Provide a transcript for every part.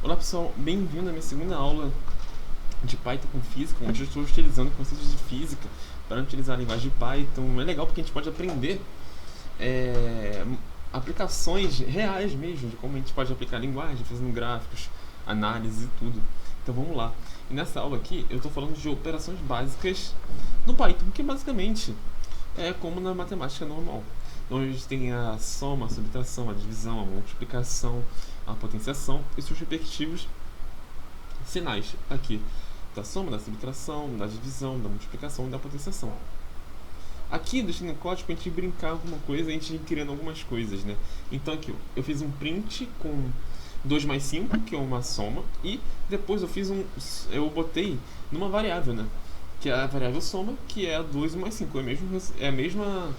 Olá pessoal, bem-vindo à minha segunda aula de Python com física, onde eu estou utilizando conceitos de física para utilizar a linguagem de Python. É legal porque a gente pode aprender aplicações reais mesmo, de como a gente pode aplicar a linguagem, fazendo gráficos, análise e tudo. Então vamos lá. E nessa aula aqui eu estou falando de operações básicas no Python, que basicamente é como na matemática normal. Então a gente tem a soma, a subtração, a divisão, a multiplicação, a potenciação e seus respectivos sinais aqui da soma, da subtração, da divisão, da multiplicação e da potenciação. Aqui deixando no código a gente brincar alguma coisa, a gente ir criando algumas coisas, né? Então aqui eu fiz um print com 2 mais 5, que é uma soma, e depois eu botei numa variável, né? Que é a variável soma, que é 2 mais 5, é a mesma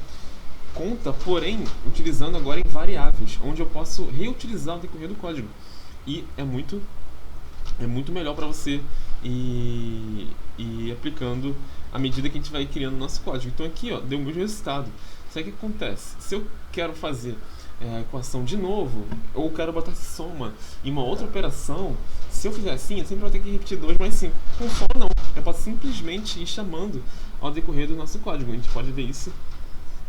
conta, porém utilizando agora em variáveis, onde eu posso reutilizar o decorrer do código. E é muito melhor para você ir aplicando à medida que a gente vai criando o nosso código. Então aqui ó, deu o mesmo resultado. Só que o que acontece? Se eu quero fazer a equação de novo, ou quero botar soma em uma outra operação, se eu fizer assim, eu sempre vou ter que repetir 2 mais 5. Com soma não, eu posso simplesmente ir chamando ao decorrer do nosso código. A gente pode ver isso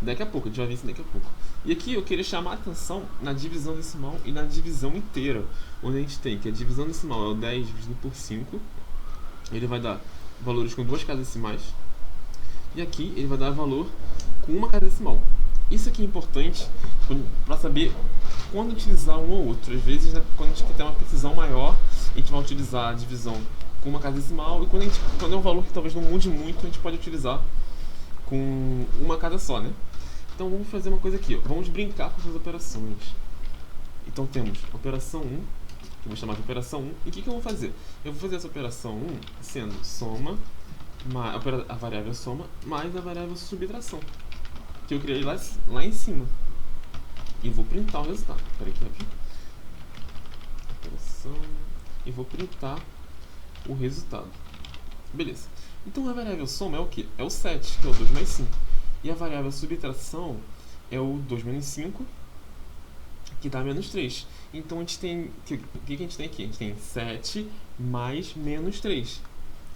daqui a pouco, a gente vai ver isso daqui a pouco. E aqui eu queria chamar a atenção na divisão decimal e na divisão inteira, onde a gente tem que a divisão decimal é o 10 dividido por 5, ele vai dar valores com 2 casas decimais, e aqui ele vai dar valor com uma casa decimal. Isso aqui é importante para saber quando utilizar um ou outro. Às vezes, né, quando a gente quer ter uma precisão maior, a gente vai utilizar a divisão com uma casa decimal, e quando é um valor que talvez não mude muito, a gente pode utilizar com uma casa só, né? Então vamos fazer uma coisa aqui, ó. Vamos brincar com essas operações. Então temos operação 1, que eu vou chamar de operação 1, e o que eu vou fazer? Eu vou fazer essa operação 1 sendo soma, a variável soma, mais a variável subtração, que eu criei lá em cima. E vou printar o resultado. Peraí que aqui. Operação. E vou printar o resultado. Beleza. Então a variável soma é o que? É o 7, que é o 2 mais 5. E a variável subtração é o 2 menos 5, que dá menos 3. Então a gente tem. O que a gente tem aqui? A gente tem 7 mais menos 3,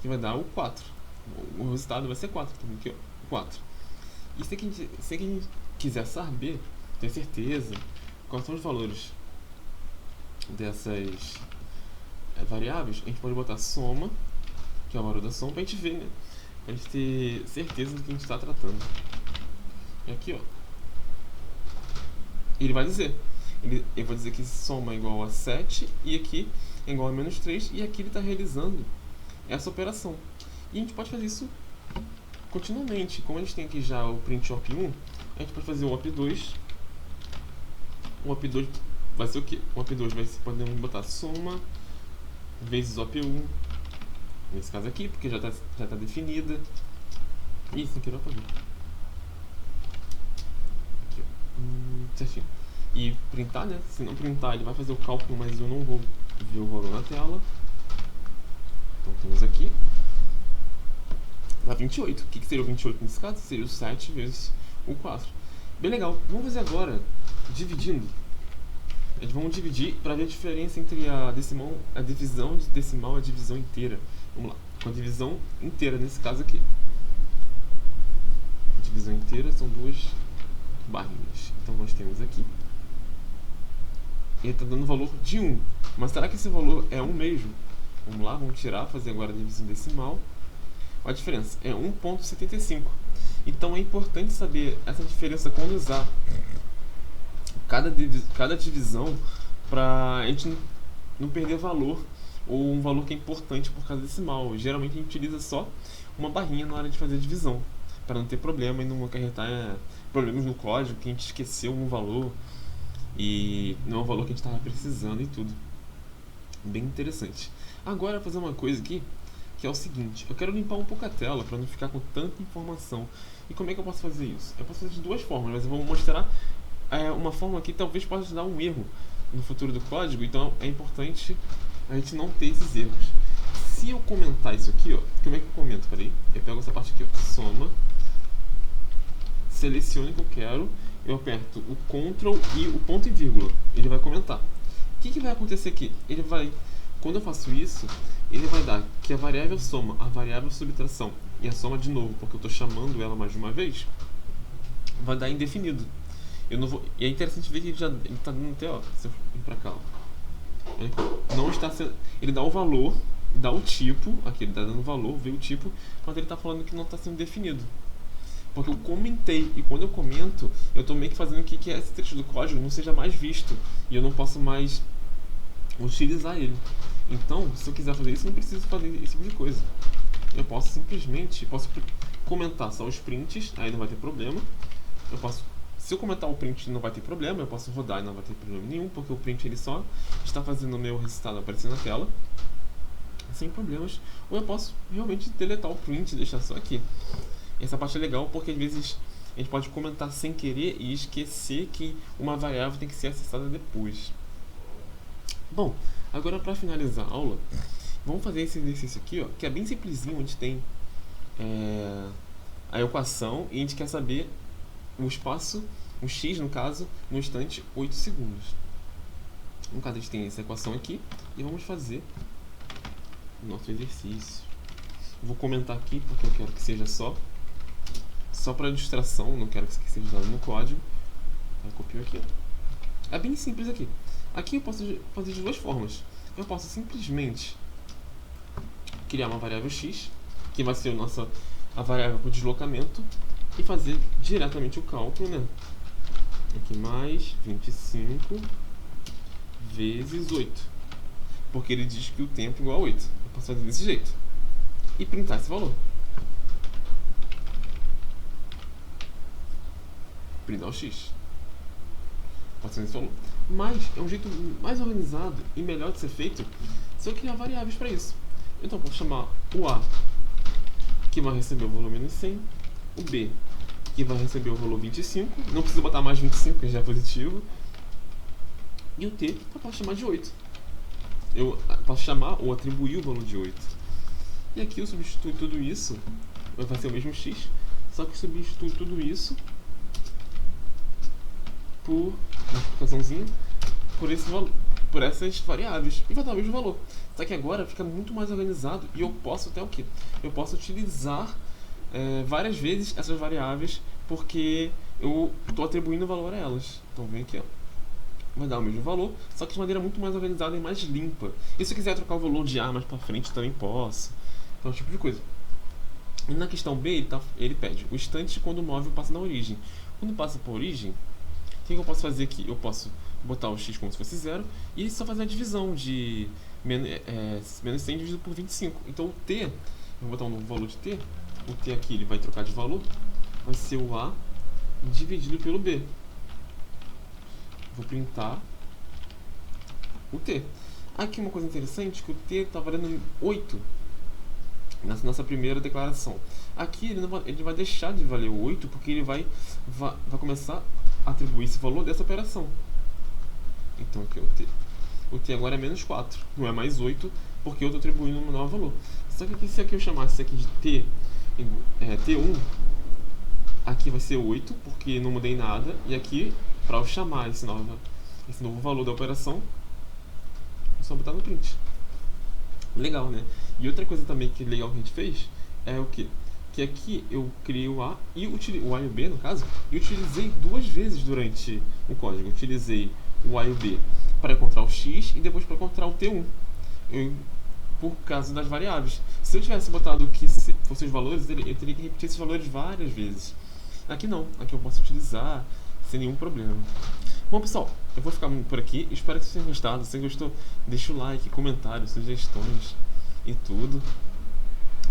que vai dar o 4. O resultado vai ser 4. Então aqui, ó, 4. E se a gente quiser saber, ter certeza, quais são os valores dessas variáveis, a gente pode botar soma, que é o valor da soma, pra gente ver, né? Pra gente ter certeza do que a gente está tratando. E aqui, ó, ele vai dizer, ele vai dizer que soma é igual a 7 e aqui é igual a menos 3, e aqui ele está realizando essa operação. E a gente pode fazer isso continuamente. Como a gente tem aqui já o print op1, a gente pode fazer o op2. O op2 vai ser o quê? O op2 vai ser, podemos botar soma vezes op1, nesse caso aqui, porque já está definida. Ih, sem querer fazer. Aqui, ó. Certinho. E printar, né? Se não printar, ele vai fazer o cálculo, mas eu não vou ver o valor na tela. Então temos aqui. Dá 28. O que seria o 28 nesse caso? Seria o 7 vezes o 4. Bem legal. Vamos fazer agora dividindo. Vamos dividir para ver a diferença entre a divisão de decimal e a divisão inteira. Vamos lá. Com a divisão inteira nesse caso aqui. A divisão inteira são 2 barrinhas. Então nós temos aqui. Ele está dando o valor de 1. Mas será que esse valor é 1 mesmo? Vamos lá, vamos tirar, fazer agora a divisão decimal. A diferença é 1,75. Então é importante saber essa diferença quando usar cada divisão, para a gente não perder valor, ou um valor que é importante por cada decimal. Geralmente a gente utiliza só uma barrinha na hora de fazer a divisão, para não ter problema e não acarretar problemas no código, que a gente esqueceu um valor e não é o valor que a gente estava precisando e tudo. Bem interessante. Agora eu vou fazer uma coisa aqui, que é o seguinte: eu quero limpar um pouco a tela para não ficar com tanta informação. E como é que eu posso fazer isso? Eu posso fazer de duas formas, mas eu vou mostrar uma forma que talvez possa dar um erro no futuro do código, então é importante a gente não ter esses erros. Se eu comentar isso aqui, ó, como é que eu comento? Peraí, eu pego essa parte aqui, ó, soma, seleciono o que eu quero, eu aperto o Ctrl e o ponto e vírgula, ele vai comentar. O que vai acontecer aqui? Ele vai Quando eu faço isso, ele vai dar que a variável soma, a variável subtração e a soma de novo, porque eu estou chamando ela mais de uma vez, vai dar indefinido. Eu não vou, e é interessante ver que ele está dando até, ó, se eu ir pra cá, ó, não está sendo, ele dá o valor, dá o tipo, aqui ele está dando o valor, vê o tipo, mas ele está falando que não está sendo definido. Porque eu comentei, e quando eu comento, eu estou meio que fazendo com que esse trecho do código não seja mais visto, e eu não posso mais utilizar ele. Então, se eu quiser fazer isso, eu não preciso fazer esse tipo de coisa. Eu posso simplesmente comentar só os prints, aí não vai ter problema. Se eu comentar o print, não vai ter problema, eu posso rodar e não vai ter problema nenhum, porque o print ele só está fazendo o meu resultado aparecer na tela, sem problemas. Ou eu posso realmente deletar o print e deixar só aqui. Essa parte é legal porque às vezes a gente pode comentar sem querer e esquecer que uma variável tem que ser acessada depois. Bom, agora para finalizar a aula, vamos fazer esse exercício aqui, ó, que é bem simplesinho. A gente tem a equação e a gente quer saber o espaço, o x no caso, no instante 8 segundos. No caso a gente tem essa equação aqui e vamos fazer o nosso exercício. Vou comentar aqui porque eu quero que seja só para ilustração, não quero que seja usado no código. Eu copio aqui, ó. É bem simples aqui. Aqui eu posso fazer de duas formas. Eu posso simplesmente criar uma variável x, que vai ser a variável para o deslocamento, e fazer diretamente o cálculo, né? Aqui mais 25 vezes 8. Porque ele diz que o tempo é igual a 8. Eu posso fazer desse jeito. E printar esse valor. Printar o x. Posso fazer esse valor. Mas é um jeito mais organizado e melhor de ser feito se eu criar variáveis para isso. Então eu posso chamar o a, que vai receber o valor menos 100, o b, que vai receber o valor 25, não precisa botar mais 25, que já é positivo, e o t eu posso chamar de 8. Eu posso chamar ou atribuir o valor de 8. E aqui eu substituo tudo isso, vai ser o mesmo x, só que eu substituo tudo isso por uma explicaçãozinha, por essas variáveis, e vai dar o mesmo valor. Só que agora fica muito mais organizado e eu posso até o quê? Eu posso utilizar várias vezes essas variáveis, porque eu estou atribuindo valor a elas. Então vem aqui, ó. Vai dar o mesmo valor, só que de maneira muito mais organizada e mais limpa. E se eu quiser trocar o valor de A mais para frente, também posso. Então, esse tipo de coisa. E na questão B, ele pede o instante quando o móvel passa na origem. Quando passa por origem, o que eu posso fazer aqui? Eu posso botar o x como se fosse 0 e só fazer a divisão de menos 100 dividido por 25. Então o t, eu vou botar um novo valor de t. O t aqui ele vai trocar de valor, vai ser o a dividido pelo b. Vou printar o t. Aqui uma coisa interessante, que o t está valendo 8 nessa nossa primeira declaração. Aqui ele vai deixar de valer o 8, porque ele vai começar a atribuir esse valor dessa operação. Então aqui é o t. O t agora é menos 4, não é mais 8, porque eu estou atribuindo um novo valor. Só que se aqui eu chamasse aqui de t1, aqui vai ser 8, porque não mudei nada, e aqui, para eu chamar esse novo valor da operação, é só botar no print. Legal, né? E outra coisa também que legal que a gente fez é o quê? Que aqui eu criei o A e o A e o B, no caso, e utilizei duas vezes durante o código. Utilizei o A e o B para encontrar o X e depois para encontrar o T1. Por causa das variáveis. Se eu tivesse botado que fossem os valores, eu teria que repetir esses valores várias vezes. Aqui não, aqui eu posso utilizar sem nenhum problema. Bom, pessoal, eu vou ficar por aqui. Espero que vocês tenham gostado. Se você gostou, deixa o like, comentários, sugestões e tudo.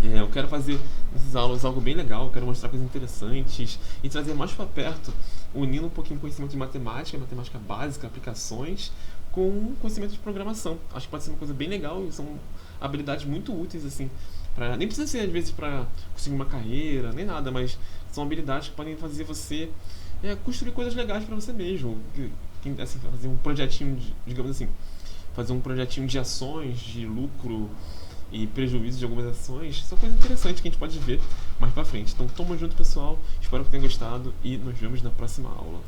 Eu quero fazer nessas aulas algo bem legal. Eu quero mostrar coisas interessantes e trazer mais para perto, unindo um pouquinho conhecimento de matemática básica, aplicações, com conhecimento de programação. Acho que pode ser uma coisa bem legal e são habilidades muito úteis, assim. Nem precisa ser, às vezes, para conseguir uma carreira, nem nada, mas são habilidades que podem fazer você construir coisas legais para você mesmo. Assim, fazer um projetinho, digamos assim, fazer um projetinho de ações, de lucro e prejuízo de algumas ações. São coisas interessantes que a gente pode ver mais para frente. Então, tamo junto, pessoal. Espero que tenham gostado e nos vemos na próxima aula.